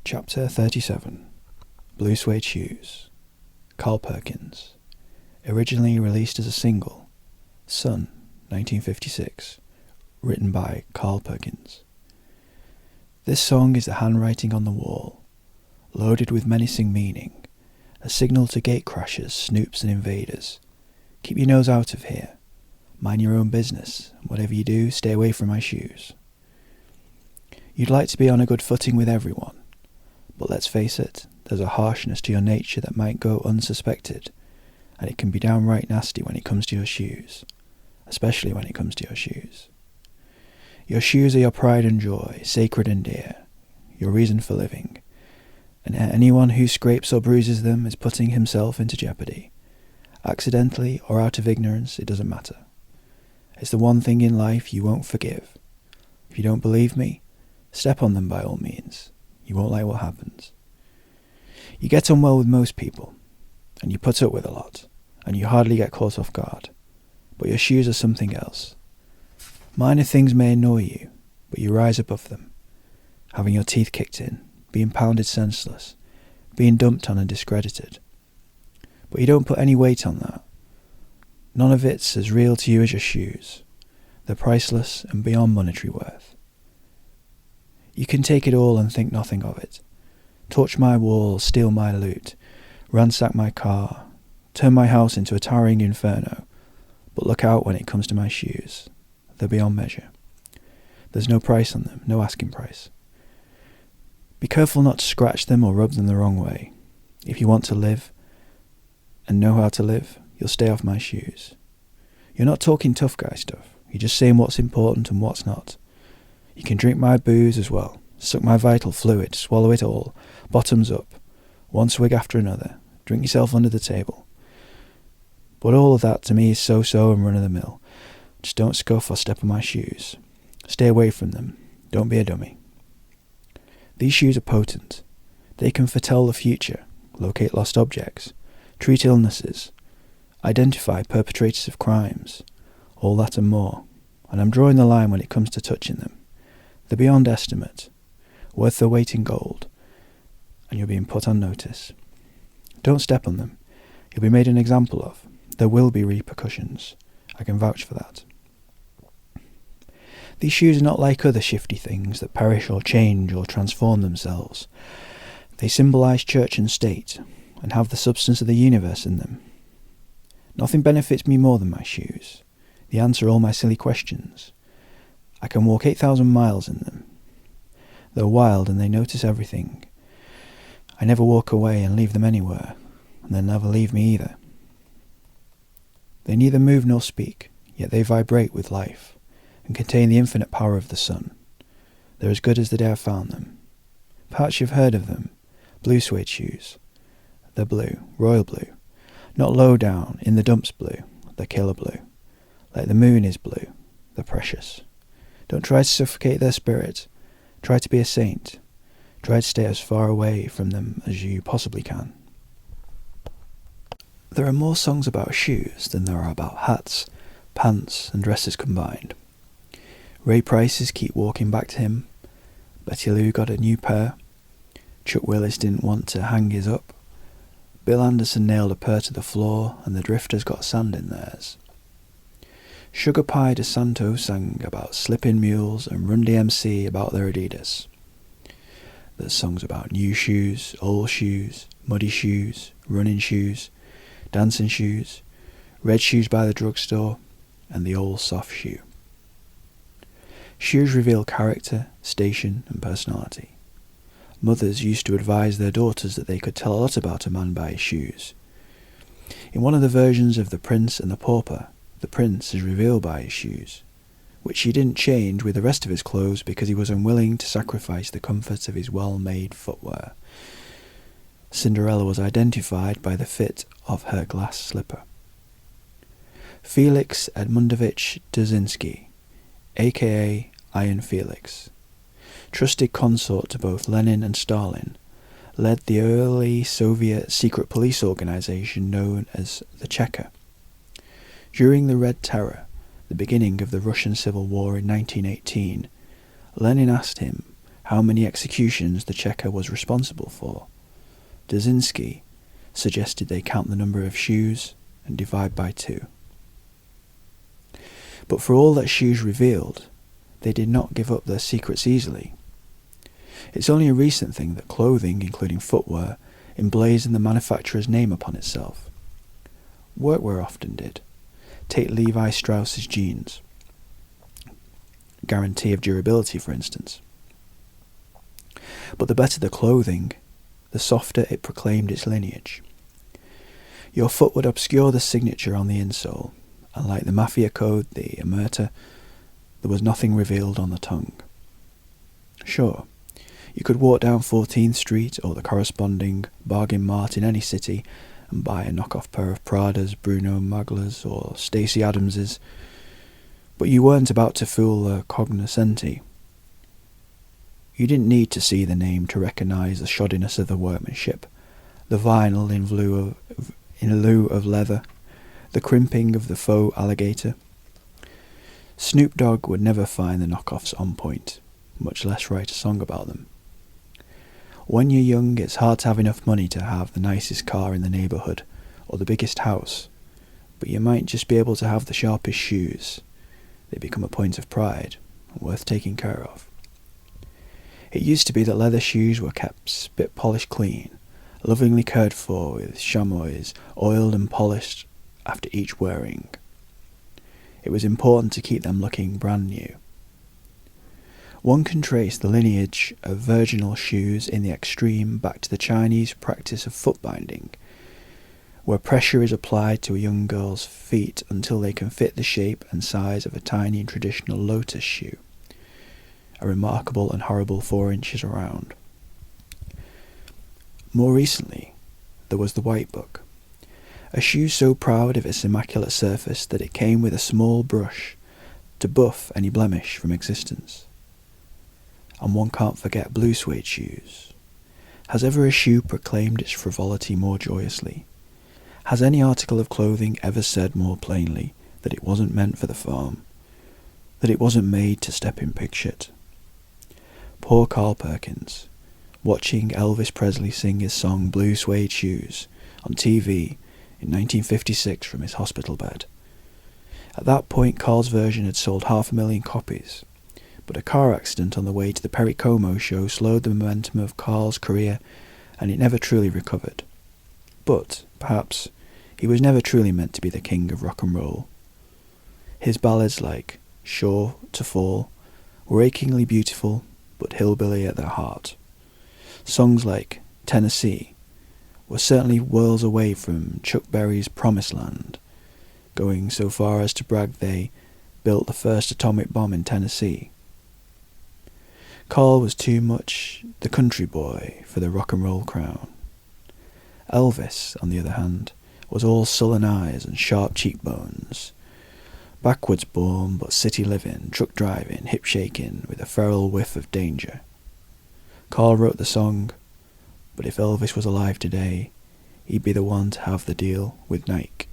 Chapter 37. Blue Suede Shoes. Carl Perkins. Originally released as a single. Sun, 1956. Written by Carl Perkins. This song is the handwriting on the wall, loaded with menacing meaning, a signal to gatecrashers, snoops and invaders. Keep your nose out of here. Mind your own business. Whatever you do, stay away from my shoes. You'd like to be on a good footing with everyone, but let's face it, there's a harshness to your nature that might go unsuspected, and it can be downright nasty when it comes to your shoes, especially when it comes to your shoes. Your shoes are your pride and joy, sacred and dear, your reason for living, and anyone who scrapes or bruises them is putting himself into jeopardy. Accidentally or out of ignorance, it doesn't matter. It's the one thing in life you won't forgive. If you don't believe me, step on them by all means. You won't like what happens. You get on well with most people, and you put up with a lot, and you hardly get caught off guard. But your shoes are something else. Minor things may annoy you, but you rise above them. Having your teeth kicked in, being pounded senseless, being dumped on and discredited. But you don't put any weight on that. None of it's as real to you as your shoes. They're priceless and beyond monetary worth. You can take it all and think nothing of it. Torch my walls, steal my loot, ransack my car, turn my house into a towering inferno, but look out when it comes to my shoes. They're beyond measure. There's no price on them, no asking price. Be careful not to scratch them or rub them the wrong way. If you want to live, and know how to live, you'll stay off my shoes. You're not talking tough guy stuff, you're just saying what's important and what's not. You can drink my booze as well, suck my vital fluid, swallow it all, bottoms up, one swig after another, drink yourself under the table. But all of that to me is so-so and run-of-the-mill. Just don't scuff or step on my shoes. Stay away from them. Don't be a dummy. These shoes are potent. They can foretell the future, locate lost objects, treat illnesses, identify perpetrators of crimes, all that and more. And I'm drawing the line when it comes to touching them. They're beyond estimate, worth their weight in gold, and you're being put on notice. Don't step on them. You'll be made an example of. There will be repercussions. I can vouch for that. These shoes are not like other shifty things that perish or change or transform themselves. They symbolise church and state, and have the substance of the universe in them. Nothing benefits me more than my shoes. They answer all my silly questions. I can walk 8,000 miles in them. They're wild and they notice everything. I never walk away and leave them anywhere, and they'll never leave me either. They neither move nor speak, yet they vibrate with life, and contain the infinite power of the sun. They're as good as the day I found them. Perhaps you've heard of them, blue suede shoes. They're blue, royal blue, not low down, in the dumps blue, they're killer blue. Like the moon is blue, they're precious. Don't try to suffocate their spirit. Try to be a saint. Try to stay as far away from them as you possibly can. There are more songs about shoes than there are about hats, pants and dresses combined. Ray Price's Keep Walking Back to Him. Betty Lou got a new pair. Chuck Willis didn't want to hang his up. Bill Anderson nailed a pair to the floor, and the Drifters got sand in theirs. Sugar Pie DeSanto sang about slipping mules, and Run DMC about their Adidas. There's songs about new shoes, old shoes, muddy shoes, running shoes, dancing shoes, red shoes by the drugstore, and the old soft shoe. Shoes reveal character, station, and personality. Mothers used to advise their daughters that they could tell a lot about a man by his shoes. In one of the versions of The Prince and the Pauper, the prince is revealed by his shoes, which he didn't change with the rest of his clothes because he was unwilling to sacrifice the comfort of his well-made footwear. Cinderella was identified by the fit of her glass slipper. Felix Edmundovich Dzerzhinsky, a.k.a. Iron Felix, trusted consort to both Lenin and Stalin, led the early Soviet secret police organization known as the Cheka. During the Red Terror, the beginning of the Russian Civil War in 1918, Lenin asked him how many executions the checker was responsible for. Dzerzhinsky suggested they count the number of shoes and divide by 2. But for all that shoes revealed, they did not give up their secrets easily. It's only a recent thing that clothing, including footwear, emblazoned the manufacturer's name upon itself. Workwear often did. Take Levi Strauss's jeans. Guarantee of durability, for instance. But the better the clothing, the softer it proclaimed its lineage. Your foot would obscure the signature on the insole, and like the Mafia code, the omerta, there was nothing revealed on the tongue. Sure, you could walk down 14th Street or the corresponding bargain mart in any city and buy a knockoff pair of Pradas, Bruno Maglas or Stacey Adamses, but you weren't about to fool a cognoscenti. You didn't need to see the name to recognise the shoddiness of the workmanship, the vinyl in lieu of leather, the crimping of the faux alligator. Snoop Dogg would never find the knockoffs on point, much less write a song about them. When you're young, it's hard to have enough money to have the nicest car in the neighbourhood or the biggest house, but you might just be able to have the sharpest shoes. They become a point of pride, worth taking care of. It used to be that leather shoes were kept spit-polished clean, lovingly cared for with chamois, oiled and polished after each wearing. It was important to keep them looking brand new. One can trace the lineage of virginal shoes in the extreme back to the Chinese practice of foot binding, where pressure is applied to a young girl's feet until they can fit the shape and size of a tiny traditional lotus shoe, a remarkable and horrible 4 inches around. More recently, there was the White Book, a shoe so proud of its immaculate surface that it came with a small brush to buff any blemish from existence. And one can't forget blue suede shoes. Has ever a shoe proclaimed its frivolity more joyously? Has any article of clothing ever said more plainly that it wasn't meant for the farm, that it wasn't made to step in pig shit? Poor Carl Perkins, watching Elvis Presley sing his song Blue Suede Shoes on TV in 1956 from his hospital bed. At that point, Carl's version had sold 500,000 copies, but a car accident on the way to the Perry Como show slowed the momentum of Carl's career, and it never truly recovered. But, perhaps, he was never truly meant to be the king of rock and roll. His ballads like Sure to Fall were achingly beautiful, but hillbilly at their heart. Songs like Tennessee were certainly worlds away from Chuck Berry's Promised Land, going so far as to brag they built the first atomic bomb in Tennessee. Carl was too much the country boy for the rock and roll crown. Elvis, on the other hand, was all sullen eyes and sharp cheekbones, backwards born but city living, truck driving, hip shaking, with a feral whiff of danger. Carl wrote the song, but if Elvis was alive today, he'd be the one to have the deal with Nike.